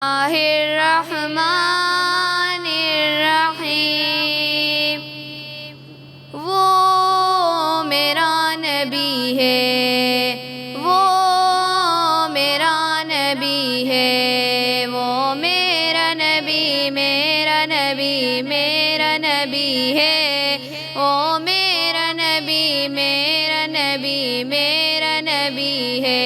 الرحمن الرحیم وہ میرا نبی ہے، وہ میرا نبی ہے، وہ میرا نبی، میرا نبی، میرا نبی ہے، وہ میرا نبی، میرا نبی، میرا نبی ہے،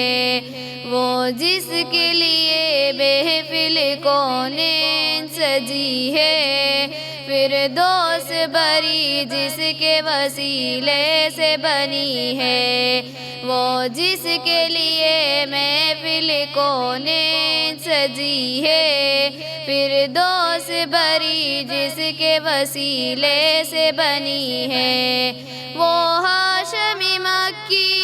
وہ جس کے لیے محفل کونین سجی ہے، فردوس بری جس کے وسیلے سے بنی ہے، وہ جس کے لیے محفل کونین سجی ہے، فردوس بری جس کے وسیلے سے بنی ہے، وہ ہاشمی مکی،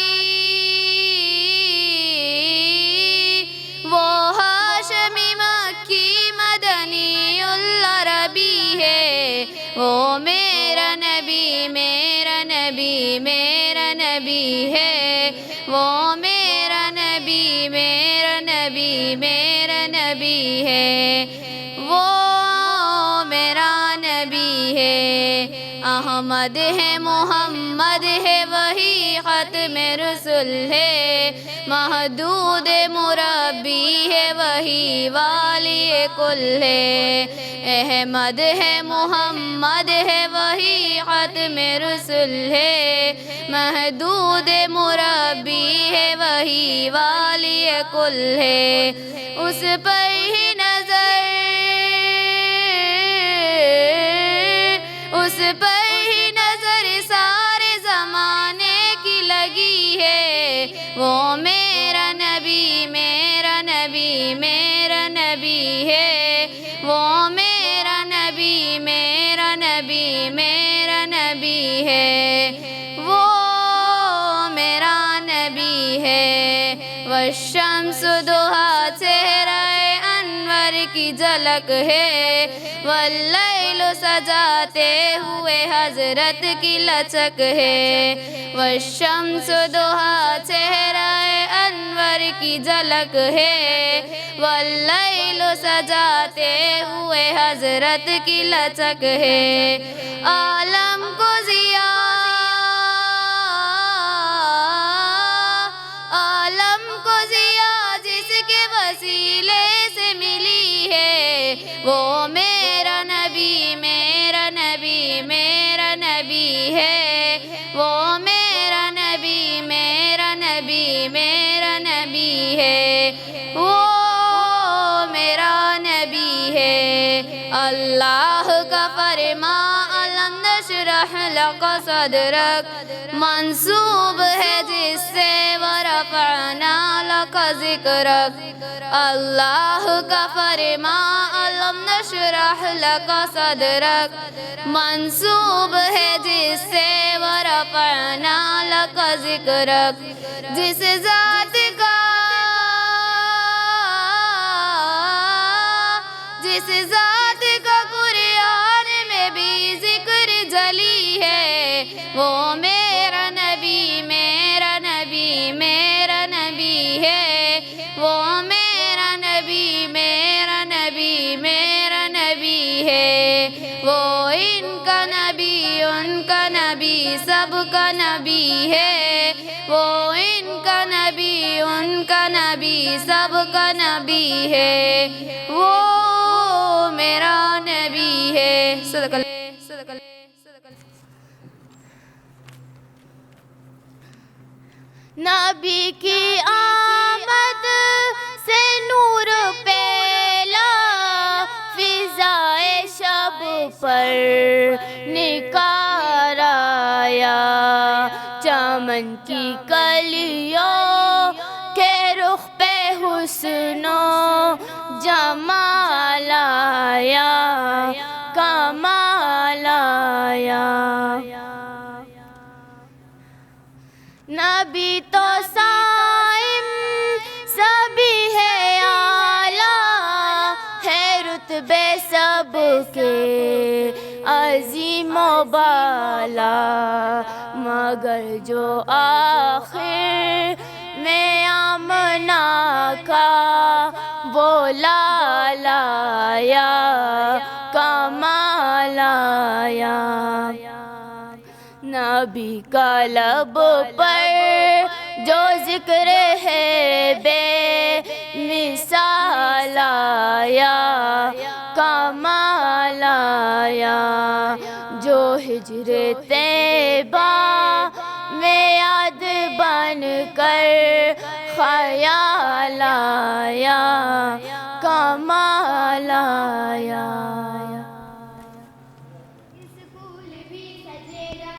وہ ہاشمی مکی مدنی العربی ہے، وہ میرا نبی، میرا نبی، میرا نبی ہے، وہ میرا نبی، میرا نبی، میرا نبی ہے، وہ میرا نبی ہے، احمد ہے، محمد ہے، وہی ختم رسول ہے، محدود مربی ہے، وہی والی کل ہے، احمد ہے، محمد ہے، وہی ختم رسول ہے، محدود مربی ہے، وہی والی کل ہے، اس پر ہی نظر، اس پر ہی نظر سارے زمانے کی لگی ہے، وہ میرا نبی، میرا نبی، میرا نبی ہے، وہ میرا نبی، میرا نبی، میرا نبی ہے، وہ میرا نبی ہے، والشمس ضحیٰ چہرہ انور کی جھلک ہے، واللیل سجاتے ہوئے حضرت کی لچک ہے، والشمس ضحیٰ چہرہ انور کی جھلک ہے، واللیل سجاتے ہوئے حضرت کی لچک ہے، عالم کو ضیاء، عالم کو ضیاء جس کے وسیلے سے ملی ہے، وہ میرا نبی، میرا نبی، میرا نبی ہے، وہ میرا نبی، میرا نبی، میرا نبی ہے، وہ میرا نبی ہے، اللہ کا فرمان الم نشرح لک صدرک منسوب ہے جس سے ورفعنا لک ذکرک، اللہ کا فرمان الم نشرح لک صدرک منسوب ہے جس سے ورفعنا لک ذکرک، جس ذات کا، جس ذات کا قرآن میں بھی ذکر جلی ہے، وہ میرا نبی، میرا نبی، میرا نبی ہے، وہ میرا نبی، میرا نبی، میرا نبی ہے، وہ ان کا نبی، ان کا نبی، سب کا نبی ہے، وہ ان کا نبی، ان کا نبی، سب کا نبی ہے، وہ میرا نبی ہے، صدق اللہ۔ نبی کی آمد سے نور پھیلا، فضائے شب پر نکار آیا، چمن کی کلیوں کے رخ پہ حسن و جمال آیا، کمال آیا، نبی تو صائم سبھی ہے اعلیٰ، ہے رتبے سب کے عظیم و بالا، مگر جو آخر میں آمنہ کا وہ لایا کمال آیا، نبی کا لب پر جو ذکر ہے بے مثال آیا کمال آیا، جو ہجر طیبہ میں یاد بن کر خیال آیا کمال آیا۔